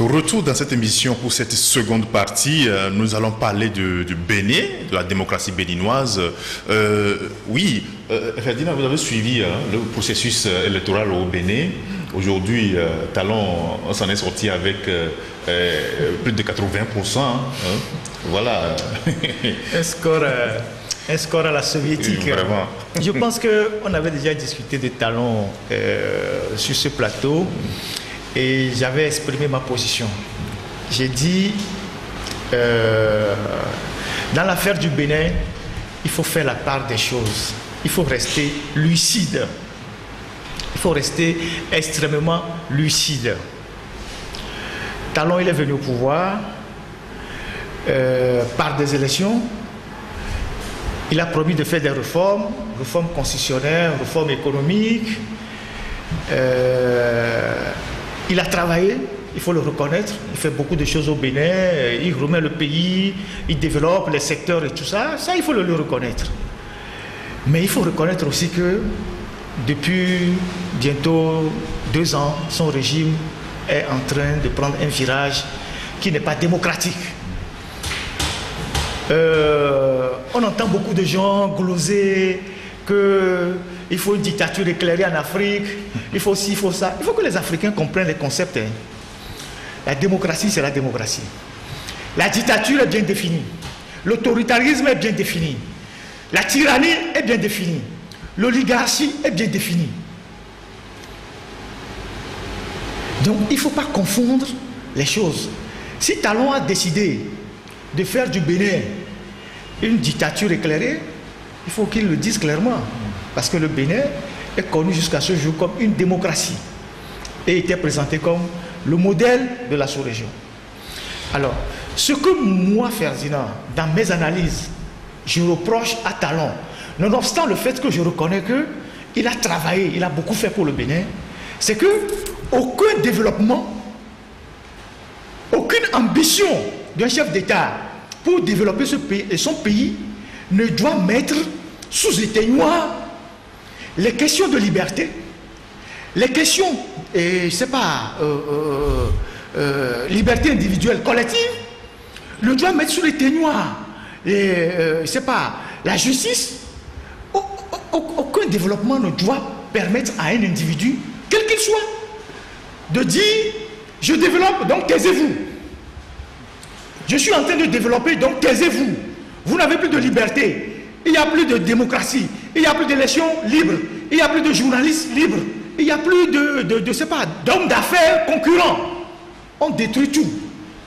Retour dans cette émission pour cette seconde partie. Nous allons parler du Bénin, de la démocratie béninoise. Oui, Ferdinand, vous avez suivi le processus électoral au Bénin. Aujourd'hui, Talon s'en est sorti avec plus de 80%. Voilà. Un score à la soviétique. Vraiment. Je pense qu'on avait déjà discuté de Talon sur ce plateau. Et j'avais exprimé ma position. J'ai dit, dans l'affaire du Bénin, il faut faire la part des choses. Il faut rester lucide. Il faut rester extrêmement lucide. Talon, il est venu au pouvoir par des élections. Il a promis de faire des réformes constitutionnelles, réformes économiques. Il a travaillé, il faut le reconnaître, il fait beaucoup de choses au Bénin, il remet le pays, il développe les secteurs et tout ça, ça il faut le reconnaître. Mais il faut reconnaître aussi que depuis bientôt 2 ans, son régime est en train de prendre un virage qui n'est pas démocratique. On entend beaucoup de gens gloser qu'il faut une dictature éclairée en Afrique, il faut ci, il faut ça. Il faut que les Africains comprennent les concepts. La démocratie, c'est la démocratie. La dictature est bien définie. L'autoritarisme est bien défini. La tyrannie est bien définie. L'oligarchie est bien définie. Donc, il ne faut pas confondre les choses. Si Talon a décidé de faire du Bénin une dictature éclairée, il faut qu'il le dise clairement. Parce que le Bénin est connu jusqu'à ce jour comme une démocratie et était présenté comme le modèle de la sous-région. Alors, ce que moi, Ferdinand, dans mes analyses, je reproche à Talon, nonobstant le fait que je reconnais qu'il a travaillé, il a beaucoup fait pour le Bénin, c'est qu'aucun développement, aucune ambition d'un chef d'État pour développer ce pays et son pays ne doit mettre sous éteignoir les questions de liberté, les questions, je sais pas, liberté individuelle, collective, ne doit mettre sous éteignoir, je sais pas, la justice. Aucun développement ne doit permettre à un individu, quel qu'il soit, de dire je développe, donc taisez-vous. Je suis en train de développer, donc taisez-vous. Vous n'avez plus de liberté. Il n'y a plus de démocratie, il n'y a plus d'élections libres, il n'y a plus de journalistes libres, il n'y a plus d'hommes d'affaires concurrents. On détruit tout.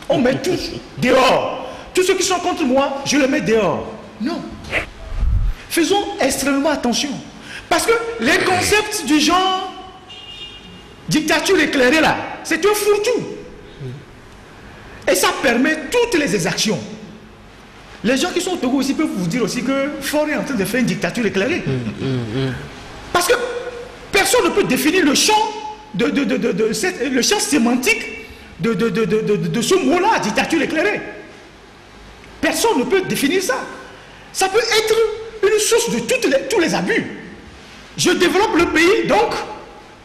On met tous dehors. Tous ceux qui sont contre moi, je les mets dehors. Non. Faisons extrêmement attention. Parce que les concepts du genre dictature éclairée là, c'est un fourre-tout. Et ça permet toutes les exactions. Les gens qui sont au Togo aussi peuvent vous dire aussi que Faure est en train de faire une dictature éclairée. Parce que personne ne peut définir le champ, le champ sémantique de ce mot-là, dictature éclairée. Personne ne peut définir ça. Ça peut être une source de tous les abus. Je développe le pays, donc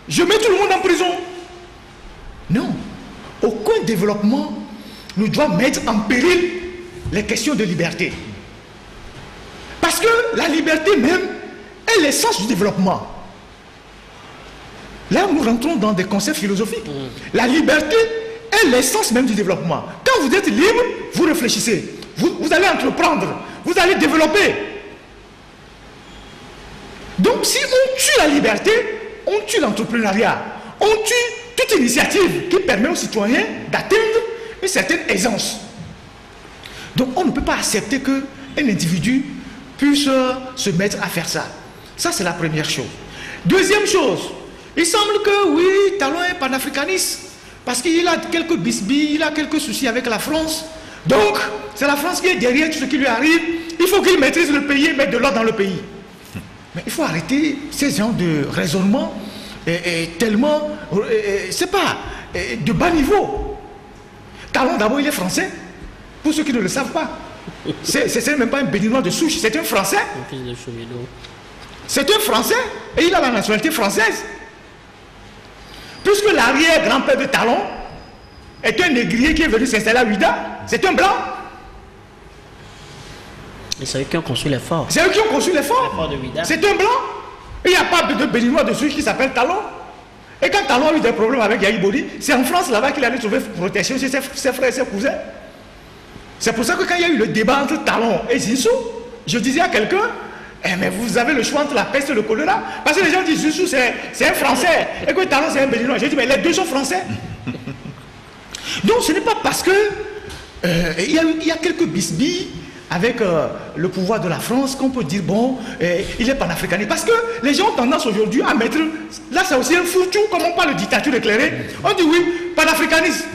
je mets tout le monde en prison. Non. Aucun développement ne doit mettre en péril les questions de liberté. Parce que la liberté même est l'essence du développement. Là, nous rentrons dans des concepts philosophiques. La liberté est l'essence même du développement. Quand vous êtes libre, vous réfléchissez. Vous allez entreprendre. Vous allez développer. Donc, si on tue la liberté, on tue l'entrepreneuriat. On tue toute initiative qui permet aux citoyens d'atteindre une certaine aisance. Donc on ne peut pas accepter qu'un individu puisse se mettre à faire ça. Ça, c'est la première chose. Deuxième chose, il semble que oui, Talon est panafricaniste parce qu'il a quelques bisbilles, il a quelques soucis avec la France. Donc, c'est la France qui est derrière tout ce qui lui arrive. Il faut qu'il maîtrise le pays et mettre de l'ordre dans le pays. Mais il faut arrêter ces genres de raisonnement tellement, c'est pas, de bas niveau. Talon, d'abord, il est français. Pour ceux qui ne le savent pas. C'est même pas un béninois de souche, c'est un Français. C'est un Français et il a la nationalité française. Puisque l'arrière-grand-père de Talon est un négrier qui est venu s'installer à Ouida. C'est un blanc. Et c'est eux qui ont construit les forts. C'est eux qui ont construit les forts. C'est un blanc. Il n'y a pas de Béninois dessus qui s'appelle Talon. Et quand Talon a eu des problèmes avec Yahi Boni, c'est en France là-bas qu'il allait trouver protection chez ses frères et ses cousins. C'est pour ça que quand il y a eu le débat entre Talon et Zinsou, je disais à quelqu'un, mais vous avez le choix entre la peste et le choléra. Parce que les gens disent Zinsou c'est un Français et que Talon c'est un Béninois. J'ai dit mais les deux sont Français. Donc ce n'est pas parce que il y a quelques bisbilles avec le pouvoir de la France qu'on peut dire bon, il est panafricaniste. Parce que les gens ont tendance aujourd'hui à mettre, là c'est aussi un foutu, comme on parle de dictature éclairée, on dit oui, panafricaniste.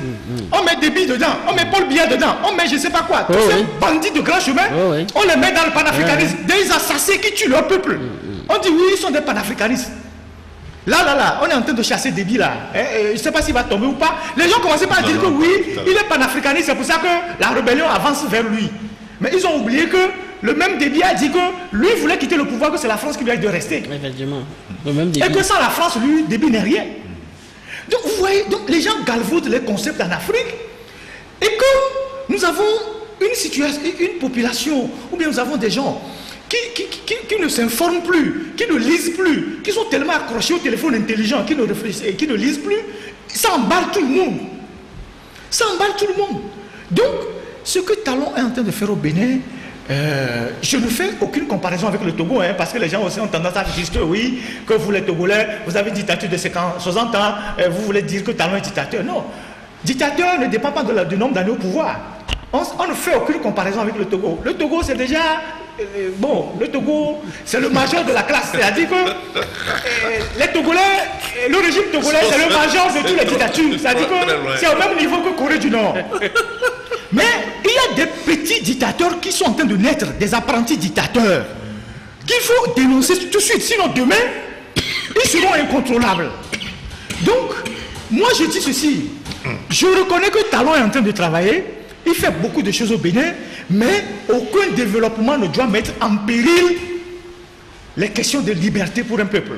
On met des billes dedans, on met Paul Biya dedans, on met je ne sais pas quoi. Tous ces bandits de grand chemin, on les met dans le panafricanisme. Des assassins qui tuent leur peuple. On dit oui, ils sont des panafricanistes. Là, on est en train de chasser des billes là. Je ne sais pas s'il va tomber ou pas. Les gens commençaient pas à dire que oui, il est panafricaniste, c'est pour ça que la rébellion avance vers lui. Mais ils ont oublié que le même Déby a dit que lui voulait quitter le pouvoir, que c'est la France qui lui a dit de rester. Effectivement. Le même Déby. Et que sans la France, lui, Déby n'est rien. Donc vous voyez, donc, les gens galvaudent les concepts en Afrique. Et que nous avons une situation, une population, ou bien nous avons des gens qui ne s'informent plus, qui ne lisent plus, qui sont tellement accrochés au téléphone intelligent, qui ne réfléchissent et qui ne lisent plus, ça emballe tout le monde. Ça emballe tout le monde. Donc, ce que Talon est en train de faire au Bénin, je ne fais aucune comparaison avec le Togo, parce que les gens aussi ont tendance à dire que oui, que vous les Togolais, vous avez une dictature de 60 ans, vous voulez dire que Talon est dictateur. Non, dictateur ne dépend pas du nombre d'années au pouvoir. On ne fait aucune comparaison avec le Togo. Le Togo, c'est déjà... bon, le Togo, c'est le major de la classe. C'est-à-dire que les Togolais, le régime togolais, c'est le major de toutes les dictatures. C'est-à-dire que c'est au même niveau que Corée du Nord. Mais il y a des petits dictateurs qui sont en train de naître, des apprentis dictateurs, qu'il faut dénoncer tout de suite, sinon demain, ils seront incontrôlables. Donc, moi je dis ceci, je reconnais que Talon est en train de travailler, il fait beaucoup de choses au Bénin, mais aucun développement ne doit mettre en péril les questions de liberté pour un peuple.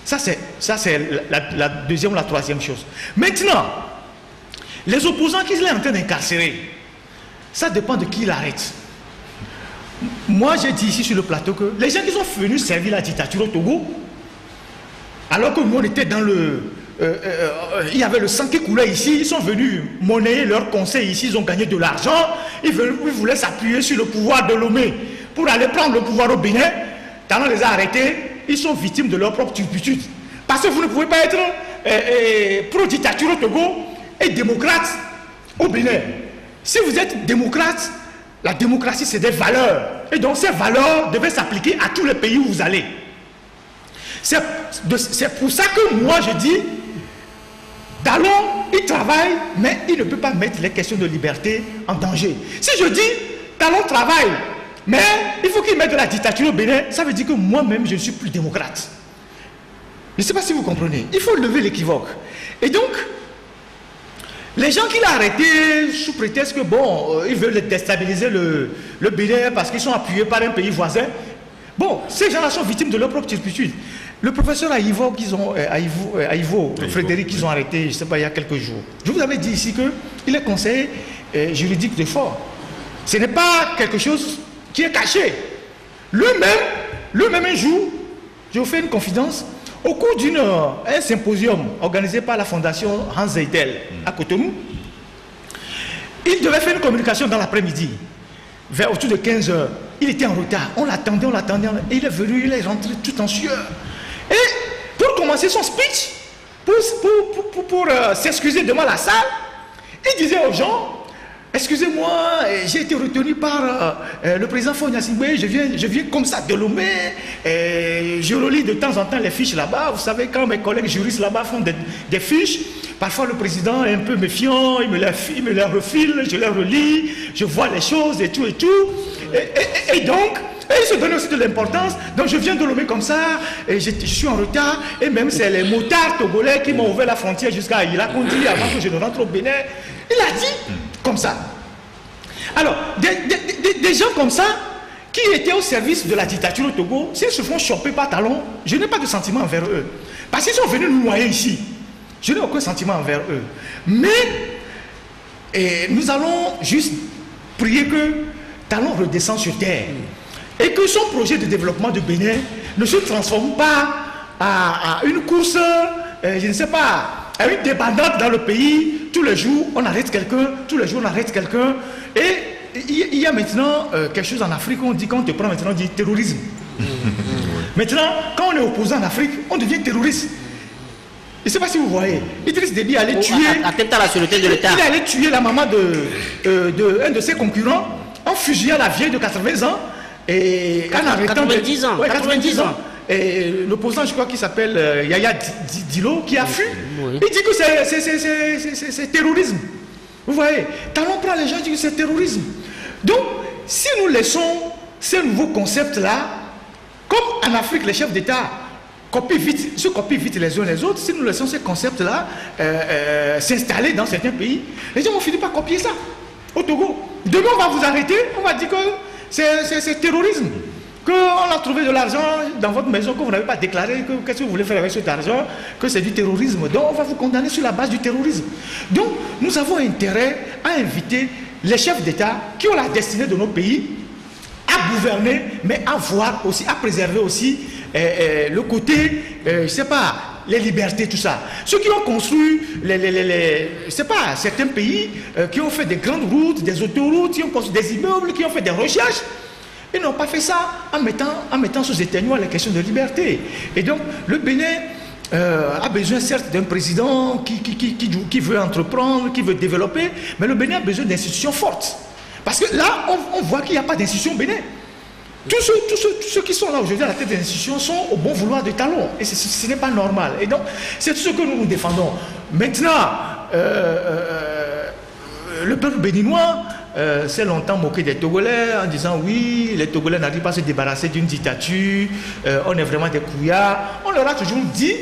Ça c'est la deuxième ou la troisième chose. Maintenant, les opposants qu'il est en train d'incarcérer, ça dépend de qui il arrête. Moi, j'ai dit ici sur le plateau que les gens qui sont venus servir la dictature au Togo, alors que nous on était dans le... il y avait le sang qui coulait ici, ils sont venus monnayer leurs conseils ici, ils ont gagné de l'argent, ils voulaient s'appuyer sur le pouvoir de Lomé pour aller prendre le pouvoir au Bénin. Talon les a arrêtés, ils sont victimes de leur propre turpitude. Parce que vous ne pouvez pas être pro-dictature au Togo et démocrate au Bénin. Si vous êtes démocrate, la démocratie c'est des valeurs. Et donc ces valeurs devaient s'appliquer à tous les pays où vous allez. C'est pour ça que moi je dis, Talon, il travaille, mais il ne peut pas mettre les questions de liberté en danger. Si je dis, Talon travaille, mais il faut qu'il mette de la dictature au Bénin, ça veut dire que moi-même je ne suis plus démocrate. Je ne sais pas si vous comprenez. Il faut lever l'équivoque. Et donc, les gens qu'il a arrêtés sous prétexte que bon, ils veulent déstabiliser le Bénin parce qu'ils sont appuyés par un pays voisin. Bon, ces gens-là sont victimes de leur propre turpitude. Le professeur Aïvo, Frédéric, qu'ils ont arrêté, je ne sais pas, il y a quelques jours. Je vous avais dit ici qu'il est conseiller juridique de fort. Ce n'est pas quelque chose qui est caché. Lui-même un jour, je vous fais une confidence, au cours d'un symposium organisé par la fondation Hans Zeitel à Cotonou, il devait faire une communication dans l'après-midi, vers autour de 15 h. Il était en retard, on l'attendait, et il est venu, il est rentré tout en sueur. Et pour commencer son speech, pour s'excuser devant la salle, il disait aux gens, excusez-moi, j'ai été retenu par le président Fonia Singbe, je viens comme ça de Lomé, je relis de temps en temps les fiches là-bas. Vous savez, quand mes collègues juristes là-bas font des fiches, parfois le président est un peu méfiant, il me les refile, je les relis, je vois les choses et tout. Et donc, il se donne aussi de l'importance. Donc je viens de Lomé comme ça, et je suis en retard, et même c'est les motards togolais qui m'ont ouvert la frontière jusqu'à Irakondi avant que je ne rentre au Bénin. Il a dit comme ça. Alors, des gens comme ça, qui étaient au service de la dictature au Togo, s'ils se font choper par Talon, je n'ai pas de sentiment envers eux. Parce qu'ils sont venus nous noyer ici. Je n'ai aucun sentiment envers eux. Mais Et nous allons juste prier que Talon redescende sur terre et que son projet de développement de Bénin ne se transforme pas à une course, je ne sais pas, à une débandade dans le pays. Tous les jours, on arrête quelqu'un, tous les jours, on arrête quelqu'un. Et il y a maintenant quelque chose en Afrique, on dit, quand on te prend maintenant, on dit terrorisme. Maintenant, quand on est opposé en Afrique, on devient terroriste. Je ne sais pas si vous voyez. Idriss Déby allait tuer. Attentat à la sûreté de l'État. Il allait tuer la maman d'un de ses concurrents en fusillant la vieille de 80 ans. Et en arrêtant 90 ans. Ouais, 90 ans. Et l'opposant, je crois qu'il s'appelle Yaya Dilo, qui a fui. Oui. Il dit que c'est terrorisme. Vous voyez, Talon prend les gens et dit que c'est terrorisme. Donc, si nous laissons ces nouveaux concepts-là, comme en Afrique, les chefs d'État se copient vite les uns les autres, si nous laissons ces concepts-là s'installer dans certains pays, les gens vont finir par copier ça. Au Togo, demain on va vous arrêter, on va dire que c'est terrorisme, qu'on a trouvé de l'argent dans votre maison que vous n'avez pas déclaré, qu'est-ce que vous voulez faire avec cet argent, que c'est du terrorisme. Donc on va vous condamner sur la base du terrorisme. Donc nous avons intérêt à inviter les chefs d'État qui ont la destinée de nos pays à gouverner, mais à voir aussi, à préserver aussi le côté, je ne sais pas, les libertés, tout ça. Ceux qui ont construit, je sais pas, certains pays qui ont fait des grandes routes, des autoroutes, qui ont construit des immeubles, qui ont fait des recherches, ils n'ont pas fait ça en mettant sous éteignoir les questions de liberté. Et donc, le Bénin a besoin certes d'un président qui veut entreprendre, qui veut développer, mais le Bénin a besoin d'institutions fortes. Parce que là, on voit qu'il n'y a pas d'institution au Bénin. Tous ceux qui sont là aujourd'hui à la tête des institutions sont au bon vouloir de Talon. Et ce n'est pas normal. Et donc, c'est tout ce que nous défendons. Maintenant, le peuple béninois s'est longtemps moqué des Togolais en disant oui, les Togolais n'arrivent pas à se débarrasser d'une dictature, on est vraiment des couillards. On leur a toujours dit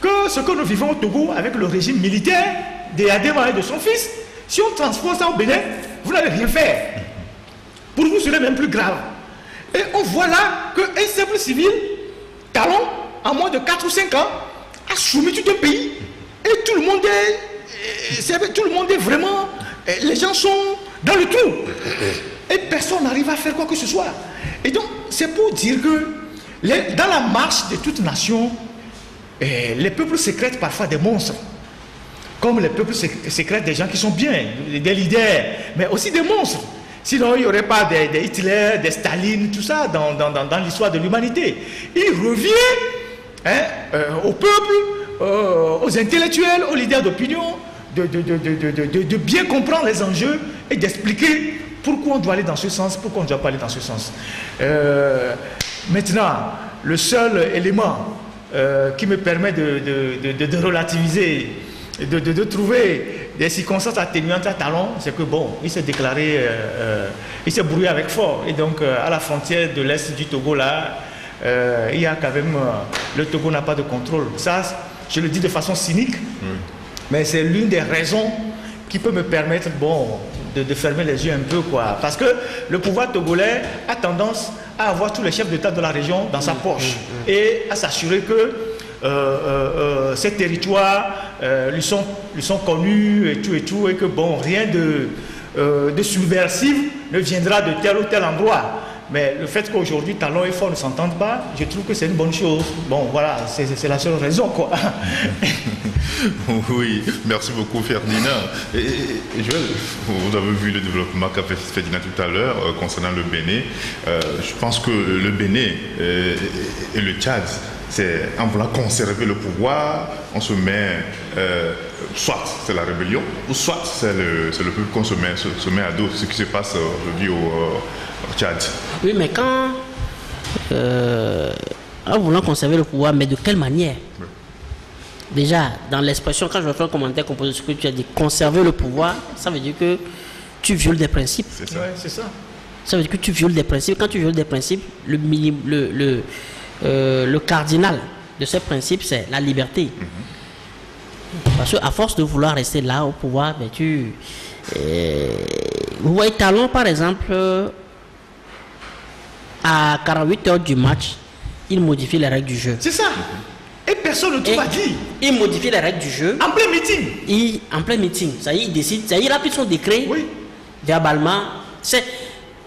que ce que nous vivons au Togo avec le régime militaire d'Adema et de son fils, si on transpose ça au Bénin, vous n'allez rien faire. Pour vous, ce serait même plus grave. Et on voit là qu'un simple civil, Talon, en moins de 4 ou 5 ans, a soumis tout un pays. Et tout le monde est vraiment... Les gens sont dans le trou. Et personne n'arrive à faire quoi que ce soit. Et donc, c'est pour dire que dans la marche de toute nation, les peuples sécrètent parfois des monstres. Comme les peuples sécrètent des gens qui sont bien, des leaders, mais aussi des monstres. Sinon, il n'y aurait pas des Hitler, des Staline, tout ça dans l'histoire de l'humanité. Il revient au peuple, aux intellectuels, aux leaders d'opinion, de bien comprendre les enjeux et d'expliquer pourquoi on doit aller dans ce sens, pourquoi on ne doit pas aller dans ce sens. Maintenant, le seul élément qui me permet de relativiser, de trouver des circonstances atténuantes à Talon, c'est que bon, il s'est déclaré, il s'est brouillé avec fort. Et donc, à la frontière de l'Est du Togo, là, il y a quand même, le Togo n'a pas de contrôle. Ça, je le dis de façon cynique, mais c'est l'une des raisons qui peut me permettre, bon, de fermer les yeux un peu, quoi. Parce que le pouvoir togolais a tendance à avoir tous les chefs d'État de la région dans sa poche et à s'assurer que ces territoires lui sont connus et tout, et que bon, rien de subversif ne viendra de tel ou tel endroit. Mais le fait qu'aujourd'hui Talon et Fort ne s'entendent pas, je trouve que c'est une bonne chose. Bon, voilà, c'est la seule raison, quoi. Oui, merci beaucoup Ferdinand. Et Joël, vous avez vu le développement qu'a fait Ferdinand tout à l'heure concernant le Bénin. Je pense que le Bénin et le Tchad, c'est en voulant conserver le pouvoir, on se met, soit c'est la rébellion, ou soit c'est le peuple qu'on se met à dos, ce qui se passe aujourd'hui au Tchad. Oui, mais quand, en voulant conserver le pouvoir, mais de quelle manière? Oui. Déjà, dans l'expression, quand je vais faire un commentaire composé sur ce que tu as dit, conserver le pouvoir, ça veut dire que tu violes des principes. C'est ça. Ouais, c'est ça. Ça veut dire que tu violes des principes. Quand tu violes des principes, le cardinal de ces principes, c'est la liberté. Parce qu'à force de vouloir rester là au pouvoir, ben vous voyez Talon, par exemple, à 48 heures du match, il modifie les règles du jeu. C'est ça. Et personne ne tout va dire. Il modifie les règles du jeu. En plein meeting. En plein meeting. Ça y est, il décide. Ça y est, il a pris son décret. Oui. Verbalement.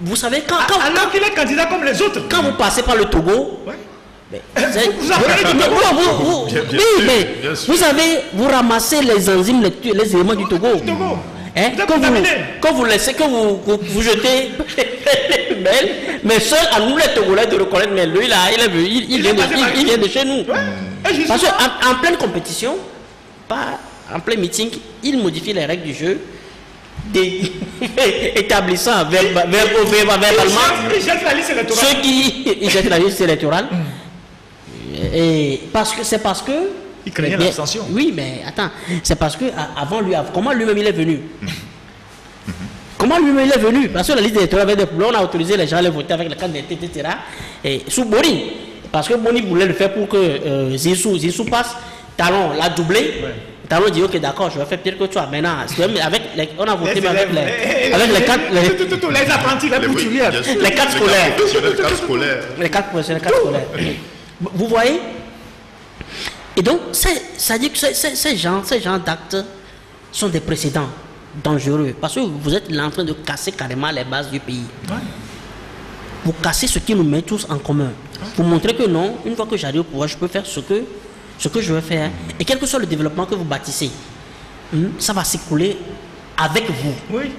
Vous savez, alors qu'il est candidat comme les autres. Quand vous passez par le Togo. Ouais. Vous ramassez les enzymes, les éléments du Togo. Hein? Quand vous laissez, que vous jetez les mails, mais seul à nous les Togolais de reconnaître, mais lui là, il vient de chez nous. Ouais. Parce qu'en pleine compétition, pas en plein meeting, il modifie les règles du jeu, établissant verbalement ceux qui jettent la liste électorale. Et c'est parce que il craignait l'abstention. Oui, mais attends, c'est parce que avant lui, comment lui-même il est venu? Comment lui-même il est venu? Parce que la liste électorale avait des problèmes, on a autorisé les gens à aller voter avec la carte d'identité, etc. Et sous Boni, parce que Boni voulait le faire pour que Zissou passe, Talon l'a doublé. Ouais. Talon dit ok d'accord, je vais faire pire que toi. Maintenant, on a voté avec les quatre les apprentis, les couturières, les quatre scolaires. Les quatre scolaires. Vous voyez? Et donc, ça dit que ces gens d'actes sont des précédents dangereux. Parce que vous êtes là en train de casser carrément les bases du pays. Ouais. Vous cassez ce qui nous met tous en commun. Vous montrez que non, une fois que j'arrive au pouvoir, je peux faire ce que je veux faire. Et quel que soit le développement que vous bâtissez, ça va s'écouler avec vous. Oui.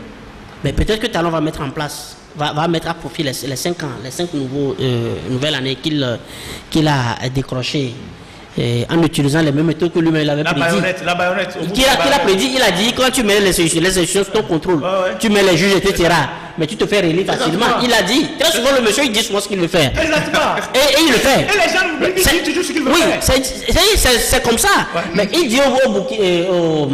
Mais peut-être que Talon va mettre en place, va mettre à profit les 5 ans, les 5 nouvelles années qu'il a décrochées. En utilisant les mêmes méthodes que lui-même il avait prédit. La baïonnette. Qu'il a prédit, il a dit quand tu mets les institutions sous ton contrôle, tu mets les juges, etc. Mais tu te fais relire facilement. Il a dit, très souvent le monsieur il dit souvent ce qu'il veut faire. Exactement. Et il le fait. Et les gens disent toujours ce qu'il veut faire. Oui, c'est comme ça. Ouais. Mais il dit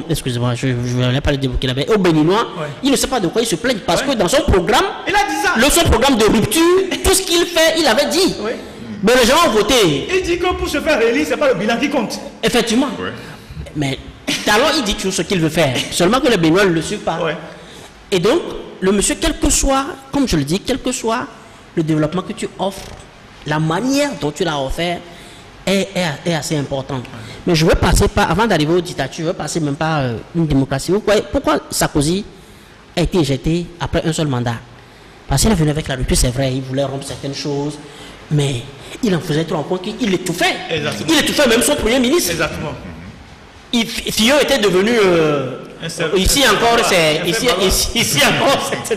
excusez-moi, je ne vais pas le dire au Béninois, il ne sait pas de quoi il se plaigne parce que dans son programme, il a dit ça. Son programme de rupture, tout ce qu'il fait, il avait dit. Oui. Mais les gens ont voté. Il dit que pour se faire élire, ce n'est pas le bilan qui compte. Effectivement. Ouais. Mais Talon, il dit toujours ce qu'il veut faire. Seulement que les Béninois ne le suivent pas. Ouais. Et donc, le monsieur, quel que soit, comme je le dis, quel que soit le développement que tu offres, la manière dont tu l'as offert est assez importante. Ouais. Mais je veux passer par, avant d'arriver aux dictatures, je veux passer même par une démocratie. Pourquoi Sarkozy a été éjecté après un seul mandat? Parce qu'il est venu avec la rupture, c'est vrai, il voulait rompre certaines choses. Mais il en faisait trop en point qu'il étouffait. Exactement. Il étouffait même son premier ministre. Exactement. Fillon était devenu... ici encore, c'est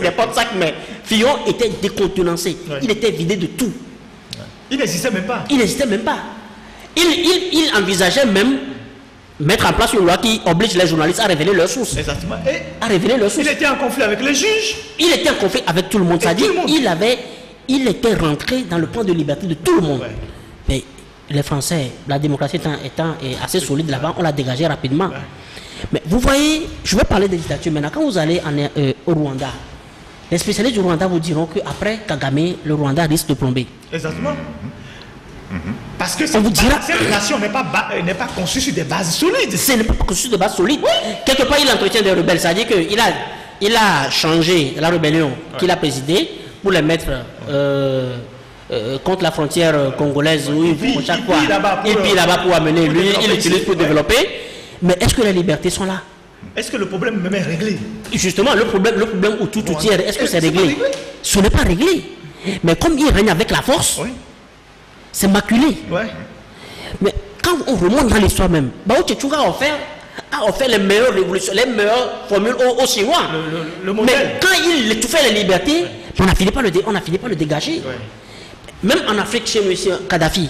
des potes sacs, mais Fillon était décontenancé. Ouais. Il était vidé de tout. Ouais. Il n'existait même pas. Il envisageait même mettre en place une loi qui oblige les journalistes à révéler leurs sources. Exactement. Il était en conflit avec les juges. Il était en conflit avec tout le monde. C'est-à-dire il était rentré dans le point de liberté de tout le monde. Ouais. Mais les Français, la démocratie étant assez solide là-bas, on l'a dégagé rapidement. Ouais. Mais vous voyez, je vais parler des dictatures maintenant. Quand vous allez au Rwanda, les spécialistes du Rwanda vous diront qu'après Kagame, le Rwanda risque de plomber. Exactement. Parce que cette nation n'est pas conçue sur des bases solides. Ce n'est pas conçu sur des bases solides. Oui. Quelque part, il entretient des rebelles. C'est-à-dire qu'il a changé la rébellion qu'il a présidée pour les mettre contre la frontière congolaise où il faut chaque fois. Et puis là-bas pour amener, lui, il l'utilise pour développer. Mais est-ce que les libertés sont là? Est-ce que le problème même est réglé? Justement, le problème où tout tient, est-ce que c'est réglé? Ce n'est pas réglé. Mais comme il règne avec la force, c'est maculé. Mais quand on remonte dans l'histoire même, Bao Tchétchoura a offert les meilleures révolutions, les meilleures formules aux Chinois. Mais quand il étouffait les libertés, on a fini par le dégager. Même en Afrique, chez M. Kadhafi,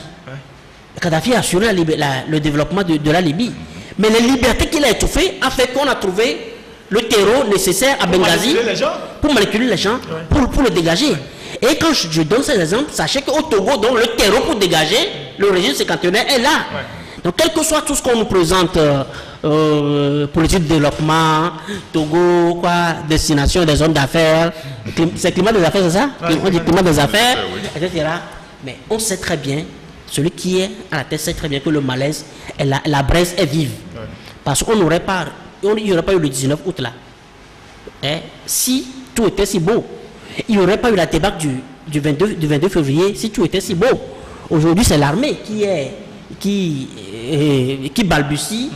Kadhafi a assuré le développement de la Libye. Mais les libertés qu'il a étouffées a fait qu'on a trouvé le terreau nécessaire à Benghazi pour manipuler les gens, pour le dégager. Et quand je donne ces exemples, sachez qu'au Togo, donc, le terreau pour dégager le régime cinquantenaire est là. Donc, quel que soit tout ce qu'on nous présente, politique de développement, Togo, destination des zones d'affaires, c'est climat des affaires, c'est ça? On dit climat des affaires, etc. Mais on sait très bien, celui qui est à la tête sait très bien que le malaise, la braise est vive. Parce qu'on n'aurait pas, il n'y aurait pas eu le 19 août là. Si tout était si beau. Il n'y aurait pas eu la débâcle du 22 février si tout était si beau. Aujourd'hui, c'est l'armée qui est qui balbutient.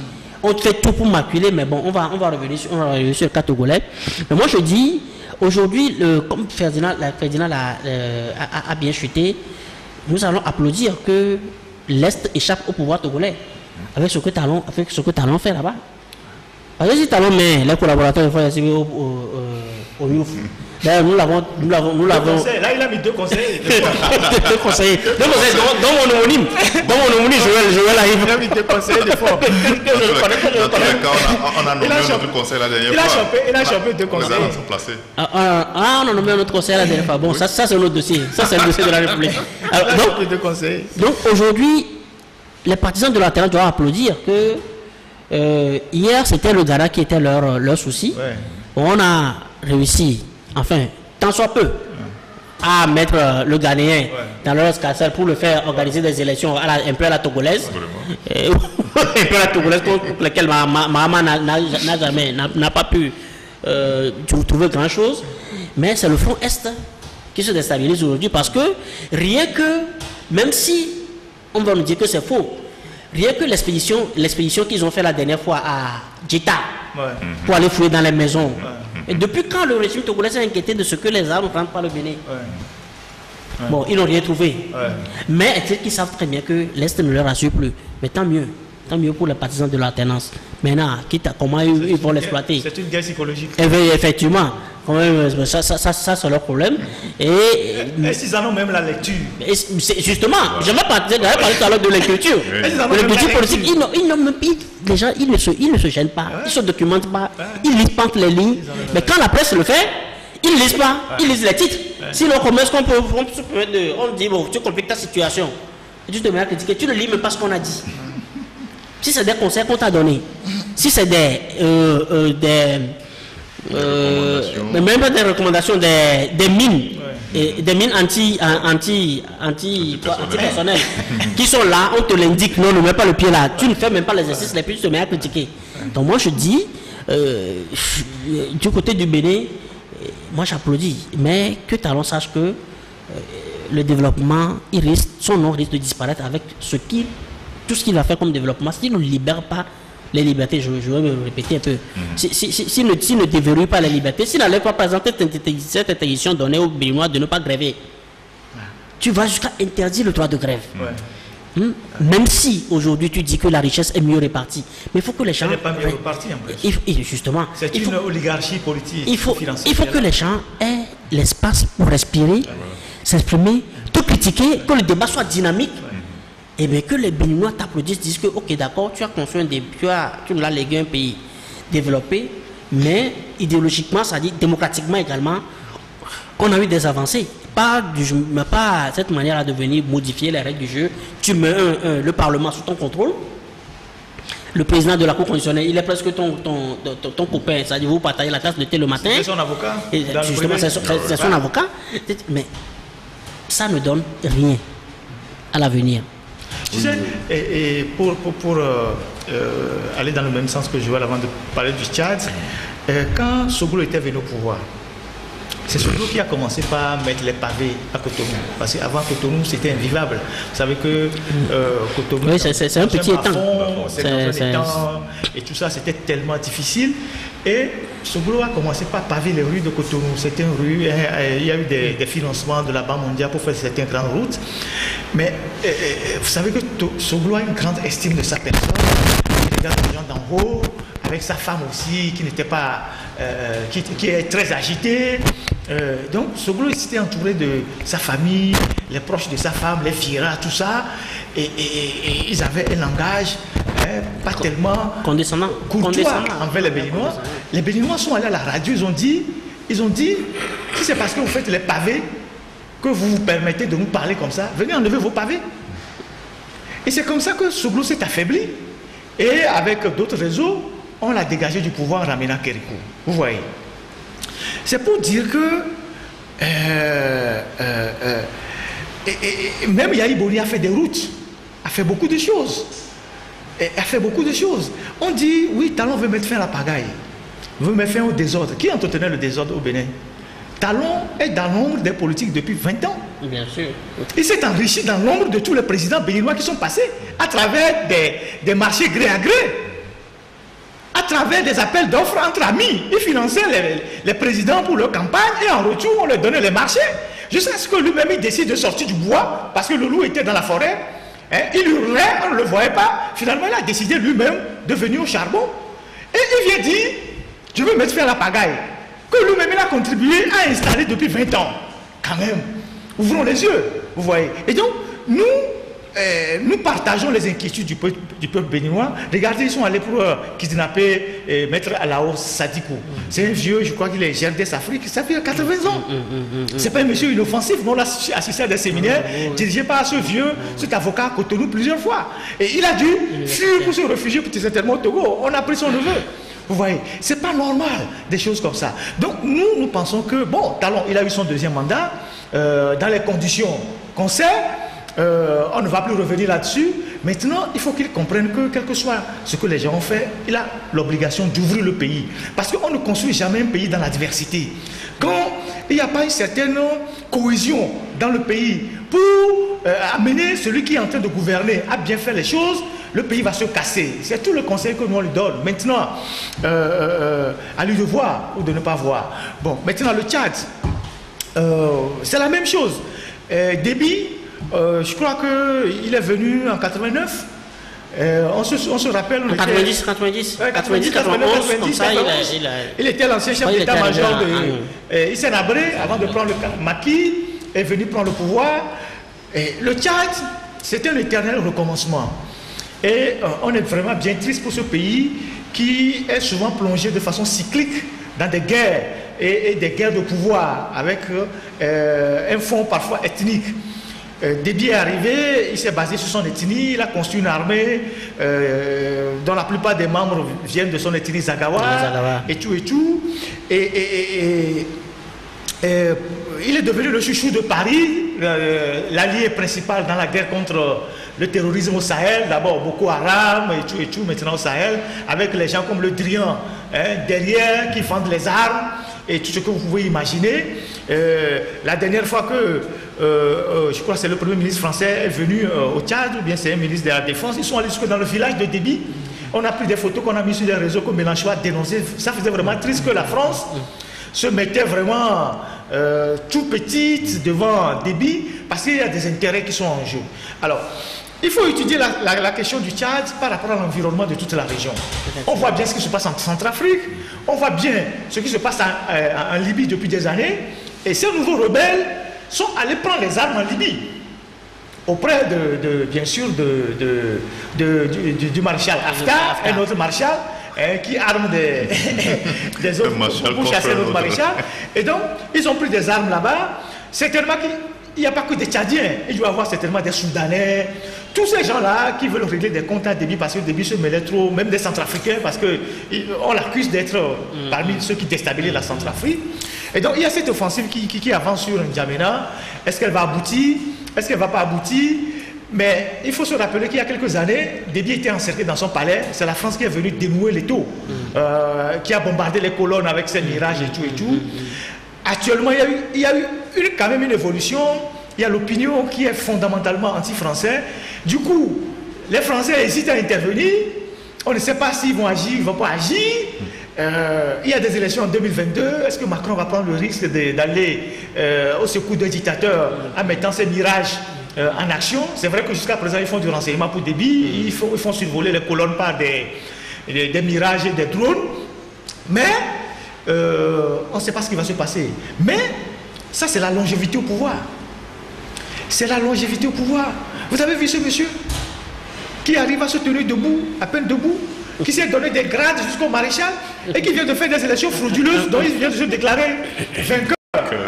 On fait tout pour maculer, mais bon, on va revenir sur le cas togolais. Mais moi, je dis, aujourd'hui, comme Ferdinand a bien chuté, nous allons applaudir que l'Est échappe au pouvoir togolais avec ce que Talon fait là-bas. Parce que si Talon met les collaborateurs il faut essayer au Youf. D'ailleurs, nous l'avons. Là, il a mis 2 conseils. Deux conseillers. Dans mon homonyme, Joël arrive. Il a mis 2 conseils de fois. On a nommé notre conseil la dernière fois. Il a chopé 2 conseils. On a nommé notre conseil la dernière fois. Bon, ça c'est notre dossier. Ça, c'est le dossier de la République. Alors, donc aujourd'hui, les partisans de l'alternance doivent applaudir que hier, c'était le Ghana qui était leur souci. Ouais. On a réussi, enfin, tant soit peu, à mettre le Ghanéen dans leur escarcelle pour le faire organiser des élections un peu à la togolaise. Un peu à la togolaise pour lesquelles Mahama n'a pas pu trouver grand-chose. Mais c'est le front Est qui se déstabilise aujourd'hui parce que rien que, même si on va nous dire que c'est faux, rien que l'expédition qu'ils ont fait la dernière fois à Djita pour aller fouiller dans les maisons. Et depuis quand le régime togolais s'est inquiété de ce que les armes rentrent par le Bénin? Bon, ils n'ont rien trouvé. Mais est-il qu'ils savent très bien que l'Est ne leur assure plus? Mais tant mieux pour les partisans de l'alternance. Maintenant, comment ils vont l'exploiter? C'est une guerre psychologique. Effectivement. Ça c'est leur problème. Est-ce qu'ils en ont même la lecture? Justement, j'avais parlé tout à l'heure de l'écriture. De l'écriture politique, les gens ils ne se gênent pas, ils ne se documentent pas, ils lisent pas entre les lignes. Mais quand la presse le fait, ils ne lisent pas, ils lisent les titres. Sinon, comment est-ce qu'on peut se permettre de. On dit, bon, tu compliques ta situation. Et tu te mets à critiquer, tu ne lis même pas ce qu'on a dit. Si c'est des conseils qu'on t'a donnés, si c'est même pas des recommandations, des mines, des mines anti-personnelles qui sont là, on te l'indique, non, ne mets pas le pied là, tu ne fais même pas l'exercice, les plus tu te mets à critiquer. Donc moi je dis, du côté du Bénin, moi j'applaudis, mais que Talon sache que le développement, son nom risque de disparaître avec tout ce qu'il va faire comme développement, s'il ne libère pas les libertés, je vais me répéter un peu. S'il ne déverrouille pas les libertés, s'il n'allait pas présenter cette interdiction donnée aux Béninois de ne pas gréver, tu vas jusqu'à interdire le droit de grève. Même si aujourd'hui tu dis que la richesse est mieux répartie, mais il faut que les gens. Elle n'est pas mieux répartie en plus. Justement. C'est une oligarchie politique. Il faut que les gens aient l'espace pour respirer, s'exprimer, te critiquer, que le débat soit dynamique. Et bien que les Béninois t'applaudissent, disent que ok d'accord, tu as construit tu nous as légué un pays développé, mais idéologiquement, ça dit démocratiquement également, on a eu des avancées. Pas cette manière de venir modifier les règles du jeu. Tu mets le Parlement sous ton contrôle. Le président de la Cour constitutionnelle, il est presque ton copain, c'est-à-dire vous partagez la tasse de thé le matin. C'est son avocat. Justement, c'est son avocat. Mais ça ne donne rien à l'avenir. Tu sais, pour aller dans le même sens que Joël avant de parler du Tchad, quand Soglo était venu au pouvoir, c'est Soglo qui a commencé par mettre les pavés à Cotonou. Parce qu'avant Cotonou, c'était invivable. Vous savez que Cotonou, oui, c'est un petit étang. Et tout ça, c'était tellement difficile. Et Soglo a commencé par paver les rues de Cotonou. Certaines rues, il y a eu des financements de la Banque mondiale pour faire certaines grandes routes. Mais vous savez que Soglo a une grande estime de sa personne. Il regarde les gens d'en haut, avec sa femme aussi, qui n'était pas, qui est très agitée. Donc Soglo était entouré de sa famille, les proches de sa femme, les Fira, tout ça. Et ils avaient un langage pas tellement condescendant envers les Béninois. Les Béninois sont allés à la radio, ils ont dit, si c'est parce que vous faites les pavés que vous vous permettez de nous parler comme ça, venez enlever vos pavés. Et c'est comme ça que Soglo s'est affaibli. Et avec d'autres réseaux, on l'a dégagé du pouvoir en ramenant Kérékou. Vous voyez. C'est pour dire que même Yahi Boni a fait des routes, a fait beaucoup de choses. On dit, oui, Talon veut mettre fin à la pagaille, veut mettre fin au désordre. Qui entretenait le désordre au Bénin? Talon est dans l'ombre des politiques depuis 20 ans. Bien sûr. Il s'est enrichi dans l'ombre de tous les présidents béninois qui sont passés à travers des marchés gré à gré, à travers des appels d'offres entre amis. Il finançait les présidents pour leur campagne et en retour, on leur donnait les marchés. Jusqu'à ce que lui-même il décide de sortir du bois parce que le loup était dans la forêt. Hein, il hurlait, on ne le voyait pas. Finalement, il a décidé lui-même de venir au charbon. Et il vient dire, je veux mettre fin à la pagaille, que lui-même il a contribué à installer depuis 20 ans. Quand même, ouvrons les yeux, vous voyez. Et donc, nous partageons les inquiétudes du peuple béninois. Regardez, ils sont allés pour kidnapper Maître Alao Sadikou. C'est un vieux, je crois qu'il est GRDS Afrique, ça fait 80 ans. C'est pas un monsieur inoffensif. Nous, on a assisté à des séminaires dirigés par ce vieux, cet avocat à Cotonou plusieurs fois. Et il a dû fuir pour se réfugier pour certainement au Togo. On a pris son neveu. Vous voyez, c'est pas normal des choses comme ça. Donc nous pensons que, bon, Talon, il a eu son deuxième mandat, dans les conditions qu'on sait. On ne va plus revenir là-dessus. Maintenant, il faut qu'il comprenne que, quel que soit ce que les gens ont fait, il a l'obligation d'ouvrir le pays. Parce qu'on ne construit jamais un pays dans la diversité. Quand il n'y a pas une certaine cohésion dans le pays pour amener celui qui est en train de gouverner à bien faire les choses, le pays va se casser. C'est tout le conseil que nous on lui donne. Maintenant, à lui de voir ou de ne pas voir. Bon, maintenant le Tchad, c'est la même chose. Déby, je crois qu'il est venu en 89. On se rappelle. En 90, 91, comme ça, il était l'ancien chef d'état-major de Hissène Habré avant de prendre le maquis, est venu prendre le pouvoir. Et le Tchad, c'était un éternel recommencement. Et on est vraiment bien triste pour ce pays qui est souvent plongé de façon cyclique dans des guerres et des guerres de pouvoir avec un fond parfois ethnique. Déby est arrivé, il s'est basé sur son ethnie, il a construit une armée dont la plupart des membres viennent de son ethnie Zagawa, et tout et tout. Et il est devenu le chouchou de Paris, l'allié principal dans la guerre contre le terrorisme au Sahel, d'abord Boko Haram et tout, maintenant au Sahel, avec les gens comme le Drian, derrière, qui vendent les armes et tout ce que vous pouvez imaginer. La dernière fois que, je crois que c'est le premier ministre français est venu au Tchad, ou bien c'est un ministre de la Défense, ils sont allés jusque dans le village de Déby. On a pris des photos qu'on a mis sur les réseaux que Mélenchon a dénoncé. Ça faisait vraiment triste que la France se mettait vraiment tout petite devant Déby, parce qu'il y a des intérêts qui sont en jeu. Alors, il faut étudier la question du Tchad par rapport à l'environnement de toute la région. On voit bien ce qui se passe en Centrafrique, on voit bien ce qui se passe en Libye depuis des années, et ces nouveaux rebelles sont allés prendre les armes en Libye, auprès bien sûr du maréchal Haftar, un autre maréchal, qui arme des autres pour chasser notre maréchal. Et donc, ils ont pris des armes là-bas. Certainement qu'il n'y a pas que des Tchadiens, il doit y avoir certainement des Soudanais, tous ces gens-là qui veulent régler des comptes à Déby parce que Déby se mêlait trop, même des Centrafricains, parce qu'on l'accuse d'être parmi ceux qui déstabilisent la Centrafrique. Et donc, il y a cette offensive qui avance sur N'Djamena. Est-ce qu'elle va aboutir? Est-ce qu'elle ne va pas aboutir? Mais il faut se rappeler qu'il y a quelques années, Déby était encerclé dans son palais. C'est la France qui est venue dénouer l'étau, qui a bombardé les colonnes avec ses mirages et tout et tout. Actuellement, il y a eu quand même une évolution. Il y a l'opinion qui est fondamentalement anti-français. Du coup, les Français hésitent à intervenir. On ne sait pas s'ils vont agir, ils ne vont pas agir. Il y a des élections en 2022. Est-ce que Macron va prendre le risque d'aller au secours d'un dictateur en mettant ses mirages en action? C'est vrai que jusqu'à présent, ils font du renseignement pour Déby. Ils font survoler les colonnes par des mirages et des drones. Mais on ne sait pas ce qui va se passer. Mais ça, c'est la longévité au pouvoir. C'est la longévité au pouvoir. Vous avez vu ce monsieur qui arrive à se tenir debout, à peine debout, qui s'est donné des grades jusqu'au maréchal et qui vient de faire des élections frauduleuses dont il vient de se déclarer vainqueur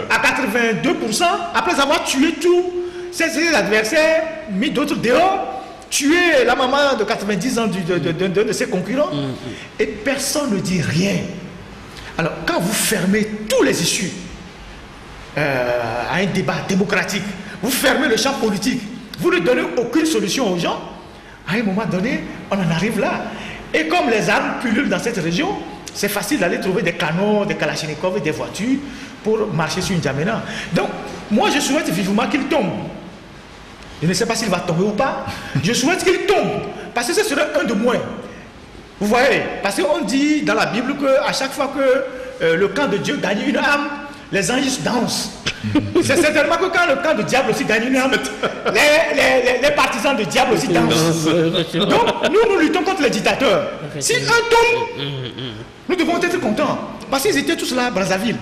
à 82% après avoir tué tous ses adversaires, mis d'autres dehors, tué la maman de 90 ans de ses concurrents et personne ne dit rien. Alors quand vous fermez tous les issues à un débat démocratique, vous fermez le champ politique, vous ne donnez aucune solution aux gens, à un moment donné, on en arrive là. Et comme les armes pullulent dans cette région, c'est facile d'aller trouver des canons, des kalachnikovs et des voitures pour marcher sur N'Djamena. Donc, moi je souhaite vivement qu'il tombe. Je ne sais pas s'il va tomber ou pas. Je souhaite qu'il tombe. Parce que ce serait un de moins. Vous voyez? Parce qu'on dit dans la Bible qu'à chaque fois que le camp de Dieu gagne une âme, les anges dansent. C'est certainement que quand le camp de diable aussi gagne une âme, les partisans du diable aussi dansent. Donc nous luttons contre les dictateurs. Si un tombe, nous devons être contents. Parce qu'ils étaient tous là à Brazzaville.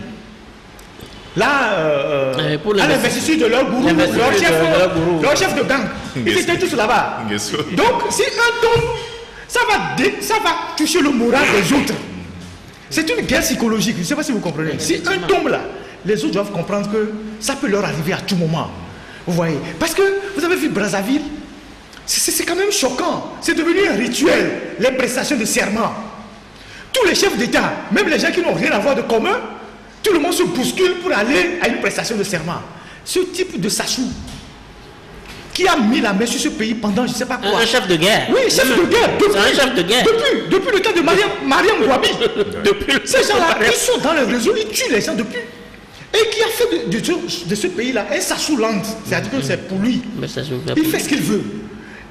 Là, à l'investiture de leur gourou, leur chef de gang. Ils étaient tous là-bas. Donc, si un tombe, ça va toucher le moral des autres. C'est une guerre psychologique. Je ne sais pas si vous comprenez. Si un tombe là, les autres doivent comprendre que ça peut leur arriver à tout moment. Vous voyez? Parce que vous avez vu Brazzaville, c'est quand même choquant. C'est devenu un rituel, les prestations de serment. Tous les chefs d'État, même les gens qui n'ont rien à voir de commun, tout le monde se bouscule pour aller à une prestation de serment. Ce type de Sassou, qui a mis la main sur ce pays pendant je ne sais pas quoi. Un chef de guerre. Oui, chef de guerre. C'est un chef de guerre. Depuis le temps de Mariam Gouabi. Ces gens-là, ils sont dans le réseau, ils tuent les gens depuis. Et qui a fait de ce pays-là un Sassou Land. C'est-à-dire que c'est pour lui. Il fait ce qu'il veut.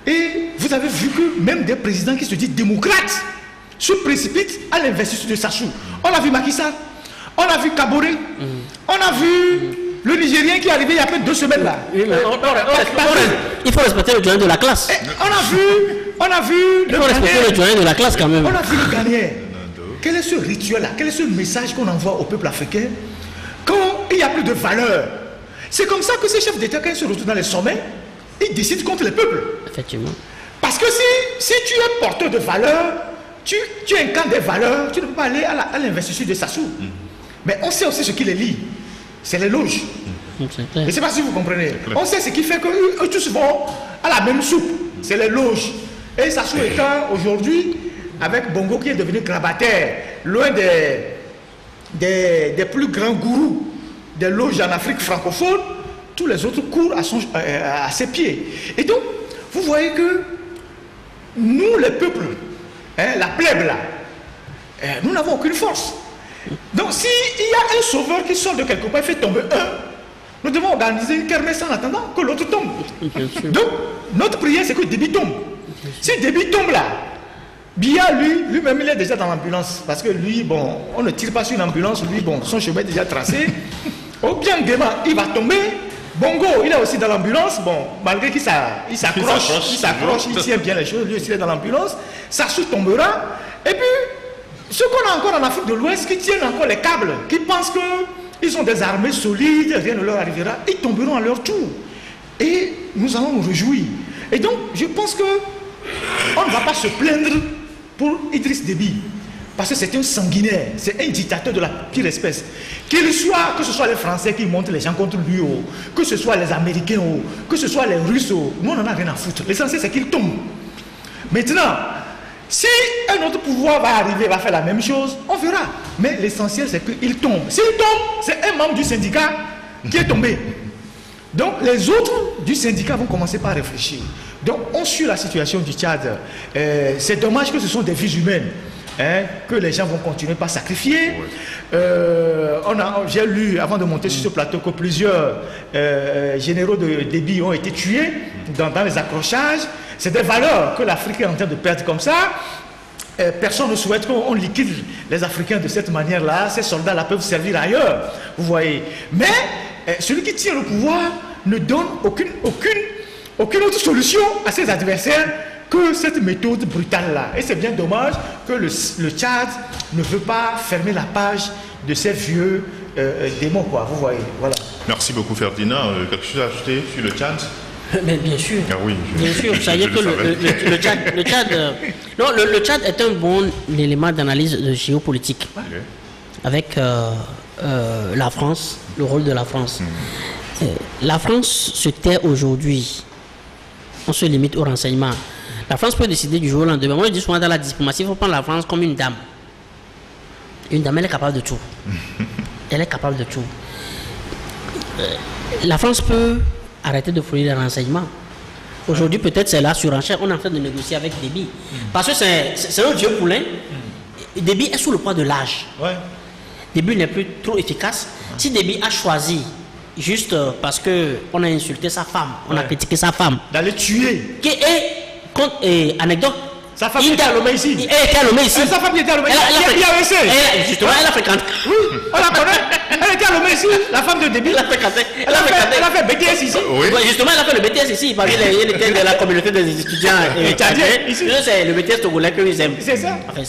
Et vous avez vu que même des présidents qui se disent démocrates se précipitent à l'investiture de Sassou. On a vu Macky Sall. On a vu Kaboré, on a vu le Nigérien qui est arrivé il y a à peine 2 semaines là. Oui, mais il faut respecter le doyen de la classe. On a vu il faut respecter le doyen de la classe quand même. On a vu le Ghanéen. Quel est ce rituel-là? Quel est ce message qu'on envoie au peuple africain quand il n'y a plus de valeur? C'est comme ça que ces chefs d'État, quand ils se retrouvent dans les sommets, ils décident contre les peuples. Effectivement. Parce que si tu es porteur de valeur, tu incarnes des valeurs, tu ne peux pas aller à l'investiture de Sassou. Mais on sait aussi ce qui les lie. C'est les loges. Je ne sais pas si vous comprenez. On sait ce qui fait qu'eux tous vont à la même soupe. C'est les loges. Et Sassou étant aujourd'hui, avec Bongo qui est devenu grabataire, loin des plus grands gourous des loges en Afrique francophone, tous les autres courent à ses pieds. Et donc, vous voyez que nous, les peuples, la plèbe là, nous n'avons aucune force. Donc s'il y a un sauveur qui sort de quelque part et fait tomber un, nous devons organiser une kermesse en attendant que l'autre tombe. Donc notre prière c'est que Déby tombe. Si Déby tombe là, Biya lui-même il est déjà dans l'ambulance. Parce que lui, bon, on ne tire pas sur une ambulance, lui, bon, son chemin est déjà tracé. Au bien Guéma, il va tomber. Bongo, il est aussi dans l'ambulance, bon, malgré qu'il s'accroche, il tient bien les choses, lui aussi il est dans l'ambulance, Sassou tombera, et puis, ceux qu'on a encore en Afrique de l'Ouest, qui tiennent encore les câbles, qui pensent qu'ils ont des armées solides, rien ne leur arrivera, ils tomberont à leur tour. Et nous allons nous réjouir. Et donc, je pense que on ne va pas se plaindre pour Idriss Déby. Parce que c'est un sanguinaire, c'est un dictateur de la pire espèce. Que ce soit les Français qui montent les gens contre lui, que ce soit les Américains, que ce soit les Russes, nous on n'en a rien à foutre. L'essentiel c'est qu'il tombe. Maintenant, si un autre pouvoir va arriver, va faire la même chose, on verra. Mais l'essentiel c'est qu'il tombe. S'il tombe, c'est un membre du syndicat qui est tombé. Donc les autres du syndicat vont commencer par réfléchir. Donc on suit la situation du Tchad. C'est dommage que ce sont des vies humaines. Que les gens vont continuer par sacrifier. J'ai lu avant de monter sur ce plateau que plusieurs généraux de Déby ont été tués dans les accrochages. C'est des valeurs que l'Afrique est en train de perdre comme ça. Personne ne souhaite qu'on liquide les Africains de cette manière-là. Ces soldats-là peuvent servir ailleurs, vous voyez. Mais celui qui tient le pouvoir ne donne aucune autre solution à ses adversaires que cette méthode brutale-là. Et c'est bien dommage que le Tchad ne veut pas fermer la page de ces vieux démons, quoi. Vous voyez, voilà. Merci beaucoup, Ferdinand. Quelque chose à ajouter sur le Tchad? Mais bien sûr. Ah oui, bien sûr. Vous savez que le Tchad est un bon élément d'analyse de géopolitique. Okay. Avec la France, le rôle de la France. La France se tait aujourd'hui. On se limite au renseignement. La France peut décider du jour au lendemain. Moi, je dis souvent dans la diplomatie, il faut prendre la France comme une dame. Une dame, elle est capable de tout. Elle est capable de tout. La France peut arrêter de fournir des renseignements. Aujourd'hui, peut-être c'est la surenchère. On est en train de négocier avec Déby. Parce que c'est un vieux poulain. Déby est sous le poids de l'âge. Déby n'est plus trop efficace. Si Déby a choisi juste parce qu'on a insulté sa femme, on a critiqué sa femme. D'aller tuer. Et anecdote. Sa femme était à Lomé ici. Elle était à Lomé ici. Sa femme était à Lomé ici. Justement, elle a fréquenté. Oui, on la connaît. Elle était à Lomé ici. La femme de débit. Elle a fréquenté. Elle a fait BTS ici. Oui. Justement, elle a fait le BTS ici. Parmi elle était de la communauté des étudiants tchadiens. Ici, c'est le BTS togolais qu'ils aiment. C'est ça. Enfin,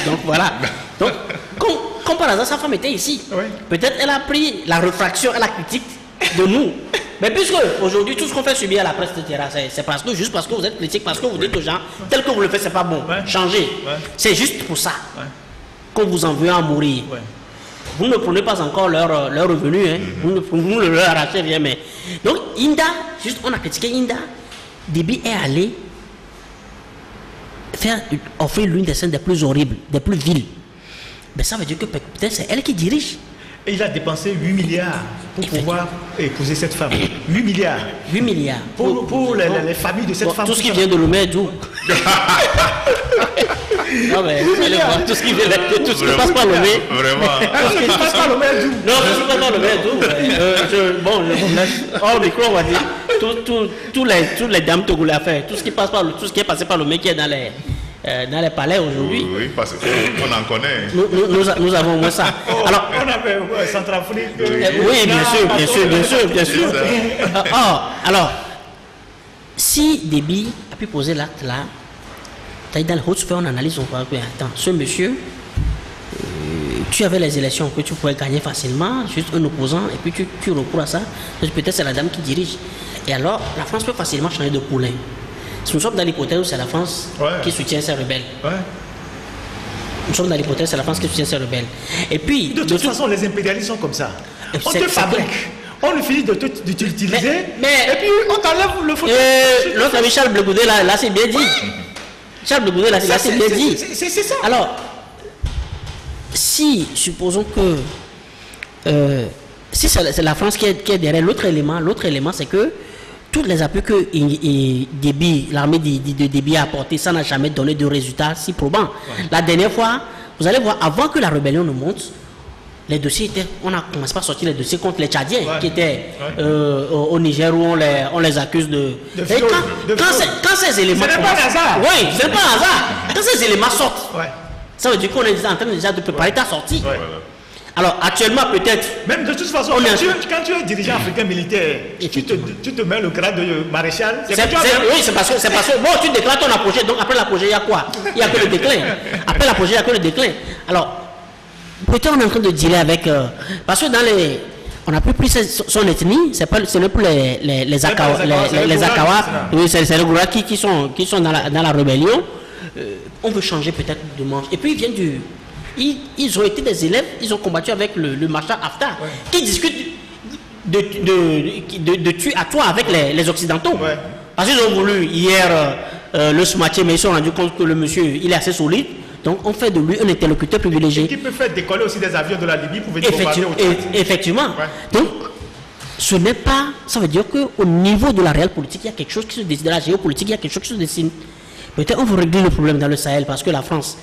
donc voilà. Donc, comme par hasard, sa femme était ici. Oui. Peut-être elle a pris la réfraction et la critique de nous. Mais puisque aujourd'hui, tout ce qu'on fait subir à la presse, etc., c'est parce que juste parce que vous êtes critique, parce que vous dites aux gens, tel que vous le faites, c'est pas bon. Ouais. Changez. Ouais. C'est juste pour ça qu'on vous en veut à mourir. Ouais. Vous ne prenez pas encore leur revenu, hein. Vous ne leur arrachez rien. Mais... Donc, Inda, juste, on a critiqué Inda. Déby est allé offrir l'une des scènes des plus horribles, des plus viles. Mais ça veut dire que peut-être c'est elle qui dirige. Et il a dépensé 8 milliards pour pouvoir épouser cette femme. 8 milliards. 8 milliards. Pour les familles de cette femme. Tout ce qui vient de Lomé, d'où non, mais tout ce qui vient tout ce qui passe par Lomé. Vraiment. Tout ce qui passe par Lomé, d'où. Non, tout ce qui passe par Lomé, d'où. Bon, je vous laisse. Hors micro, on va dire. Tous les dames togolais à faire. Tout ce qui est passé par Lomé qui est dans les palais aujourd'hui. Oui, parce qu'on en connaît. Nous avons au moins ça. Alors, on avait Centrafrique. oui, bien sûr. Alors, si Déby a pu poser l'acte là, dans les hautes sphères, on analyse, on voit que, attends, ce monsieur, tu avais les élections que tu pouvais gagner facilement, juste un opposant, et puis tu recours à ça, peut-être c'est la dame qui dirige. Et alors, la France peut facilement changer de poulain. Nous sommes dans l'hypothèse où c'est la France qui soutient ces rebelles. Ouais. Nous sommes dans l'hypothèse où c'est la France qui soutient ces rebelles. Et puis... De toute façon, les impérialistes sont comme ça. On te fabrique. On finit de t'utiliser. Et puis, on t'enlève le fauteuil. L'autre ami Charles Blé Goudé, là, c'est bien dit. Charles Blé Goudé, là, c'est bien dit. C'est ça. Alors, si, supposons que... si c'est la France qui est derrière l'autre élément, c'est que tous les appuis que l'armée de Déby a apportés, ça n'a jamais donné de résultats si probants. Ouais. La dernière fois, vous allez voir, avant que la rébellion ne monte, les dossiers étaient, on a commencé par sortir les dossiers contre les Tchadiens qui étaient au Niger où on les accuse de quand ces éléments... Ce n'est pas un hasard. Oui, ce n'est pas un hasard. Quand ces éléments sortent, ça veut dire qu'on est en train déjà de préparer ta sortie. Ouais. Alors actuellement peut-être... Même de toute façon, quand tu es dirigeant africain militaire, tu te mets le grade de maréchal. Oui, c'est parce que bon, tu déclares ton apogée, donc après l'apogée, il y a quoi? Il n'y a que le déclin. Après l'apogée, il n'y a que le déclin. Alors, peut-être on est en train de dealer avec... parce que dans les... On n'a plus pris son ethnie, ce n'est plus les Akawa, oui, c'est les Goura qui sont dans la rébellion. On veut changer peut-être de manche. Et puis ils viennent du... Ils ont été des élèves, ils ont combattu avec le marchand Haftar, qui discute de tuer à toi avec les Occidentaux. Ouais. Parce qu'ils ont voulu hier le smatcher, mais ils se sont rendus compte que le monsieur, il est assez solide. Donc on fait de lui un interlocuteur privilégié. Et qui peut faire décoller aussi des avions de la Libye pour venir bombarder au Tchad. Effectivement. Ouais. Donc, ce n'est pas... Ça veut dire qu'au niveau de la réelle politique, il y a quelque chose qui se dessine. De la géopolitique, il y a quelque chose qui se dessine. Peut-être on veut régler le problème dans le Sahel parce que la France...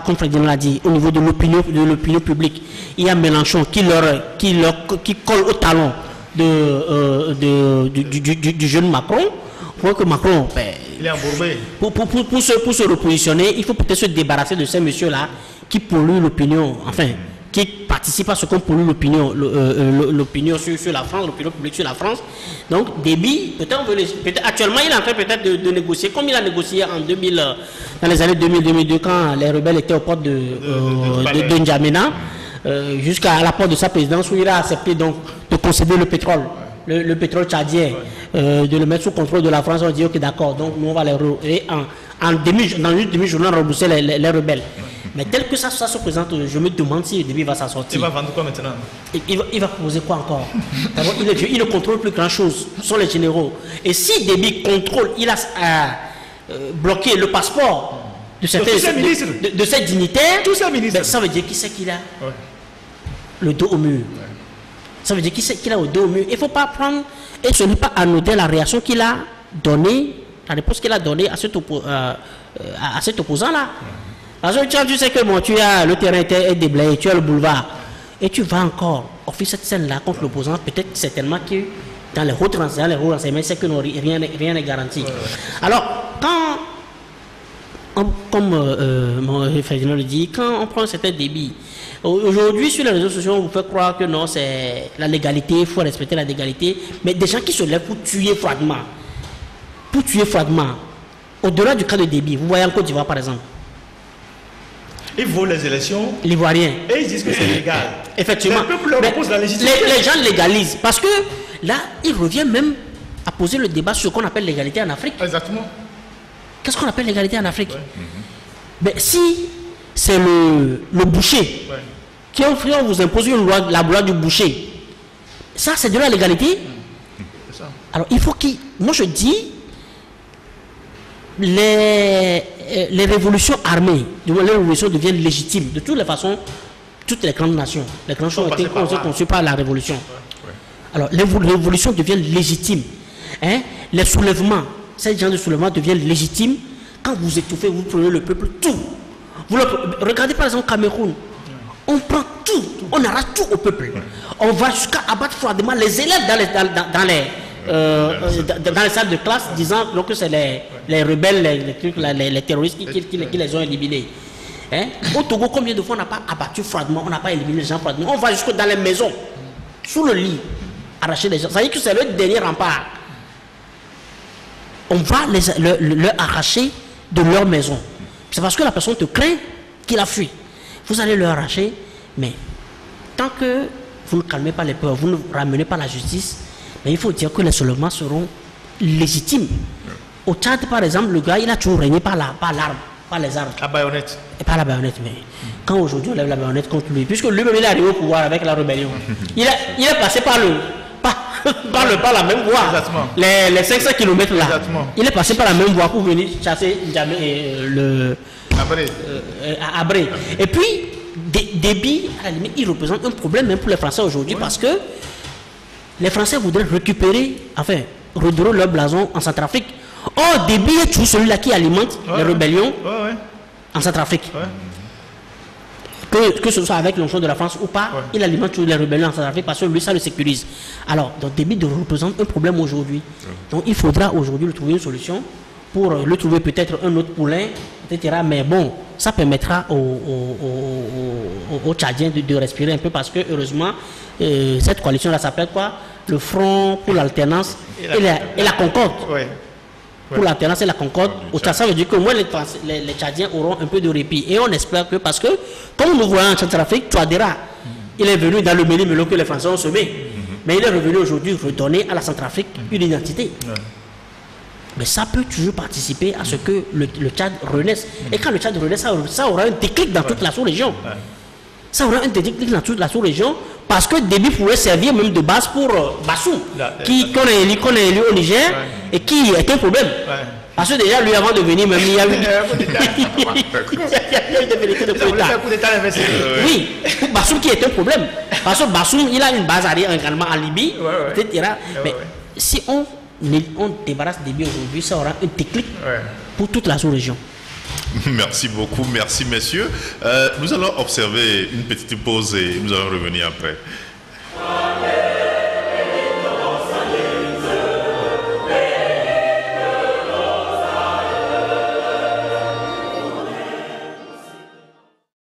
Comme Frédéric l'a dit, au niveau de l'opinion publique, il y a Mélenchon qui colle au talon du jeune Macron. Pour que Macron, il est embourbé. Pour se repositionner, il faut peut-être se débarrasser de ces messieurs-là qui polluent l'opinion, enfin, qui participent à ce qu'on pollue l'opinion sur la France, l'opinion publique sur la France. Donc, Déby, peut-être actuellement, il est en train peut-être de négocier, comme il a négocié dans les années 2000-2002, quand les rebelles étaient aux portes de N'Djamena, jusqu'à la porte de sa présidence, où il a accepté donc de concéder le pétrole. Le pétrole tchadien, de le mettre sous contrôle de la France. On dit ok, d'accord, donc nous on va dans une demi-journée rembourser les rebelles. Mais tel que ça se présente, je me demande si Déby va s'en sortir. Il va vendre quoi maintenant? Il va proposer quoi encore? D'abord, il ne contrôle plus grand chose. Ce sont les généraux. Et si Déby contrôle, il a bloqué le passeport de ces dignitaires, ben, ça veut dire qui c'est qu'il a le dos au mur. Ça veut dire qu'il a au dos au mur. Il ne faut pas prendre, et ce n'est pas anodin la réaction qu'il a donnée, la réponse qu'il a donnée à cet opposant-là. Parce que tu sais que bon, le terrain est déblayé, tu as le boulevard, et tu vas encore offrir cette scène-là contre l'opposant, peut-être certainement que dans les hauts renseignements, c'est que rien n'est garanti. Alors, comme mon Ferdinand le dit, quand on prend un certain débit, aujourd'hui sur les réseaux sociaux, on vous fait croire que non, c'est la légalité, il faut respecter la légalité, mais des gens qui se lèvent pour tuer froidement, au-delà du cas de débit, vous voyez en Côte d'Ivoire par exemple. Ils volent les élections. L'Ivoirien. Et ils disent que c'est légal. Effectivement. Le peuple leur repose la légitimité. Les gens légalisent. Parce que là, ils reviennent même à poser le débat sur ce qu'on appelle l'égalité en Afrique. Exactement. Qu'est-ce qu'on appelle l'égalité en Afrique? Mais si c'est le boucher qui on vous impose une loi, la loi du boucher, ça c'est de la légalité. C'est ça. Alors il faut qu'il... Moi je dis, les révolutions armées, les révolutions deviennent légitimes. De toutes les façons, toutes les grandes nations, ont été conçues par la révolution. Alors les révolutions deviennent légitimes. Hein? Les soulèvements, ces gens de soulèvement deviennent légitimes quand vous étouffez, vous prenez le peuple tout. Regardez par exemple Cameroun. On prend tout, on arrache tout au peuple. On va jusqu'à abattre froidement les élèves dans les salles de classe, disant que c'est les rebelles, les terroristes qui les ont éliminés. Hein? Au Togo, combien de fois on n'a pas abattu froidement, on n'a pas éliminé les gens froidement? On va jusque dans les maisons, sous le lit, arracher les gens. Ça veut dire que c'est le dernier rempart. On va leur arracher de leur maison. C'est parce que la personne te craint qu'il a fui. Vous allez leur arracher, mais tant que vous ne calmez pas les peurs, vous ne ramenez pas la justice, mais il faut dire que les soulèvements seront légitimes. Au Tchad, par exemple, le gars, il a toujours régné par l'arme, par les armes. La baïonnette. Et pas la baïonnette, mais quand aujourd'hui on lève la baïonnette contre lui, puisque lui-même il est arrivé au pouvoir avec la rébellion, il est passé par la même voie. Exactement. Les 500 km là. Exactement. Il est passé par la même voie pour venir chasser Abré. Et puis, Déby, à la limite, il représente un problème même pour les Français aujourd'hui parce que les Français voudraient récupérer, redorer leur blason en Centrafrique. Or, Déby est toujours celui-là qui alimente les rébellions en Centrafrique. Que ce soit avec l'onction de la France ou pas, il alimente tous les rébellions en Centrafrique parce que lui, ça le sécurise. Alors, donc Déby représente un problème aujourd'hui. Donc, il faudra aujourd'hui lui trouver une solution pour lui trouver peut-être un autre poulain, etc. Mais bon, ça permettra aux Tchadiens de respirer un peu parce que, heureusement, cette coalition-là s'appelle quoi? Le Front pour l'alternance et la concorde. Pour l'alternance et la concorde, au Tchad, ça veut dire que moins les Tchadiens auront un peu de répit. Et on espère que, parce que, comme nous voyons en Centrafrique, Touadéra, il est venu dans le méli-mélo que les Français ont semé. Mais il est revenu aujourd'hui redonner à la Centrafrique une identité. Mais ça peut toujours participer à ce que le Tchad renaisse. Et quand le Tchad renaisse, ça aura un déclic dans toute la sous-région. Ça aura un déclic dans toute la sous-région parce que Déby pourrait servir même de base pour Bassou, qu'on a élu au Niger et qui est un problème. Parce que déjà, lui, avant de venir, même il y a eu des vérités de coup d'État. Oui, Bassou qui est un problème. Parce que Bassou, il a une base arrière également en Libye, etc. Mais si on débarrasse Déby aujourd'hui, ça aura un déclic pour toute la sous-région. Merci beaucoup, merci messieurs. Nous allons observer une petite pause et nous allons revenir après.